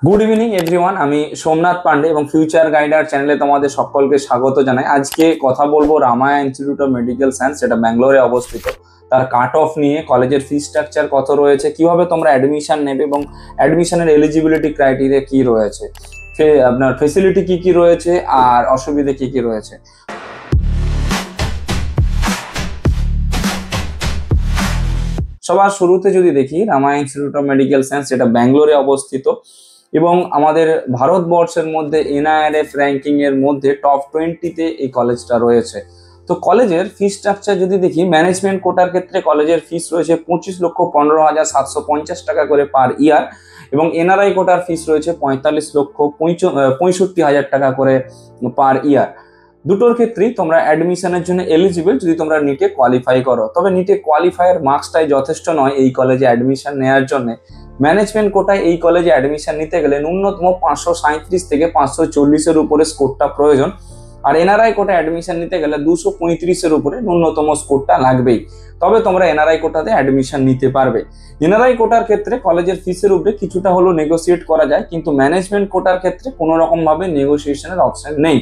Good evening everyone. আমি সোমনাথ পান্ডে এবং future গাইডার চ্যানেলে তোমাদের সকলকে স্বাগত জানাই। আজকে কথা বলবো Ramaiah institute of medical science, যেটা ব্যাঙ্গালোরে অবস্থিত, তার কাট অফ নিয়ে, কলেজের ফি স্ট্রাকচার কত রয়েছে, কিভাবে তোমরা অ্যাডমিশন নেবে এবং অ্যাডমিশনের এলিজিবিলিটি ক্রাইটেরিয়া কি রয়েছে, আপনার ফেসিলিটি কি কি রয়েছে আর অসুবিধে কি কি রয়েছে। সবার শুরুতে যদি দেখি, Ramaiah institute of medical science যেটা ব্যাঙ্গালোরে অবস্থিত এবং আমাদের ভারতবর্ষের মধ্যে NIRF র্যাঙ্কিং এর মধ্যে টপ 20-তে এই কলেজটা রয়েছে। তো কলেজের ফি স্ট্রাকচার যদি দেখি, ম্যানেজমেন্ট কোটার ক্ষেত্রে কলেজের ফিস রয়েছে 25,15,750 টাকা করে পার ইয়ার এবং NRI কোটার ফিস রয়েছে 45,65,000 টাকা করে পার ইয়ার। দুটোর ক্ষেত্রেই তোমরা অ্যাডমিশনের জন্য এলিজিবল যদি তোমরা নিটে কোয়ালিফাই করো। তবে নিটে কোয়ালিফায়ার মার্কসটাই যথেষ্ট নয় এই কলেজে অ্যাডমিশন নেওয়ার জন্য। ম্যানেজমেন্ট কোটায় এই কলেজে অ্যাডমিশন নিতে গেলে ন্যূনতম 537 থেকে 540-এর উপরে স্কোরটা প্রয়োজন, আর NRI কোটায় অ্যাডমিশন নিতে গেলে 235-এর উপরে ন্যূনতম স্কোরটা লাগবেই। তবে তোমরা NRI কোটাতে অ্যাডমিশন নিতে পারবে। NRI কোটার ক্ষেত্রে কলেজের ফিসের উপরে কিছুটা হলেও নেগোসিয়েট করা যায়, কিন্তু ম্যানেজমেন্ট কোটার ক্ষেত্রে কোনো রকম ভাবে নেগোসিয়েশনের অপশন নেই।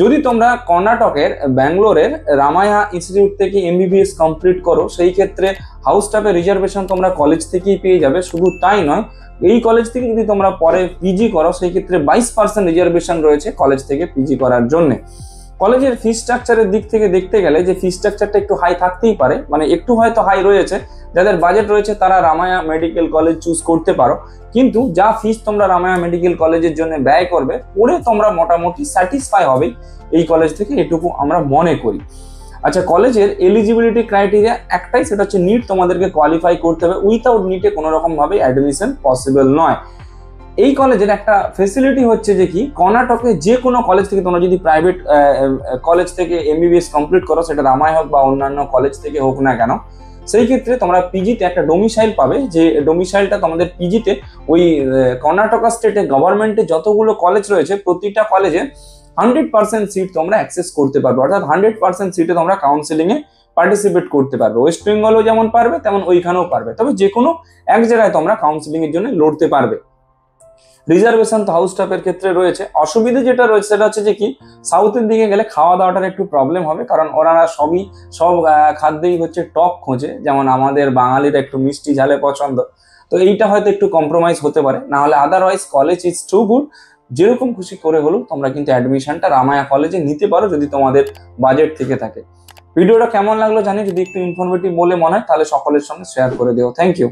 যদি তোমরা কর্ণাটকের ব্যাঙ্গালোরের রামায়া ইনস্টিটিউট থেকে MBBS কমপ্লিট করো, সেই ক্ষেত্রে হাউস স্টাফের রিজার্ভেশন তোমরা কলেজ থেকেই পেয়ে যাবে। শুধু তাই নয়, এই কলেজ থেকে যদি তোমরা পরে পিজি করো, সেই ক্ষেত্রে 22% রিজার্ভেশন রয়েছে কলেজ থেকে পিজি করার জন্য। কলেজের ফি স্ট্রাকচারের দিক থেকে দেখতে গেলে যে ফি স্ট্রাকচারটা একটু হাই থাকতেই পারে, মানে একটু হয়তো হাই রয়েছে। যাদের বাজেট রয়েছে তারা রামায়া মেডিকেল কলেজ চুজ করতে পারো, কিন্তু যা ফিস তোমরা রামায়া মেডিকেল কলেজের জন্য ব্যয় করবে, পড়ে তোমরা মোটামুটি স্যাটিসফাই হবে এই কলেজ থেকে, এটুকু আমরা মনে করি। আচ্ছা, কলেজের এলিজিবিলিটি ক্রাইটেরিয়া একটাই, সেটা হচ্ছে নিট তোমাদেরকে কোয়ালিফাই করতে হবে। উইথাউট নিটে কোনো রকম ভাবে অ্যাডমিশন পসিবল নয়। এই কলেজের একটা ফেসিলিটি হচ্ছে যে কি, কর্ণাটকে যে কোনো কলেজ থেকে তোমরা যদি প্রাইভেট কলেজ থেকে MBBS কমপ্লিট করো, সেটা রামায় হোক বা অন্যান্য কলেজ থেকে হোক না কেন, সেই ক্ষেত্রে তোমরা পিজিতে একটা ডোমিসাইল পাবে, যে ডোমিসাইলটা তোমাদের পিজিতে ওই কর্ণাটকা স্টেটে গভর্নমেন্টে যতগুলো কলেজ রয়েছে প্রতিটা কলেজে 100% সিট তোমরা অ্যাক্সেস করতে পারবে। অর্থাৎ 100% সিটে তোমরা কাউন্সিলিং এ পার্টিসিপেট করতে পারবে। ওয়েস্ট বেঙ্গলও যেমন পারবে তেমন ওইখানেও পারবে, তবে যে কোনো এক জায়গায় তোমরা কাউন্সিলিং এর জন্য লড়তে পারবে। রিজার্ভেশন তো হাউস স্টাফের ক্ষেত্রে রয়েছে। অসুবিধা যেটা রয়েছে সেটা হচ্ছে যে কি, সাউথের দিকে গেলে খাওয়া দাওয়াটার একটু প্রবলেম হবে, কারণ ওনারা সব খাদ্যই হচ্ছে টক খোঁজে, যেমন আমাদের বাঙালির একটু মিষ্টি ঝালে পছন্দ। তো এইটা হয়তো একটু কম্প্রোমাইজ হতে পারে, না হলে otherwise college is too good. যেরকম খুশি করে হলো তোমরা কিন্তু অ্যাডমিশনটা রামায়া কলেজে নিতে পারো যদি তোমাদের বাজেট থেকে থাকে। ভিডিওটা কেমন লাগলো জানি, যদি একটু ইনফরমেটিভ বলে মনে হয় তাহলে সকলের সঙ্গে শেয়ার করে দিও। Thank you.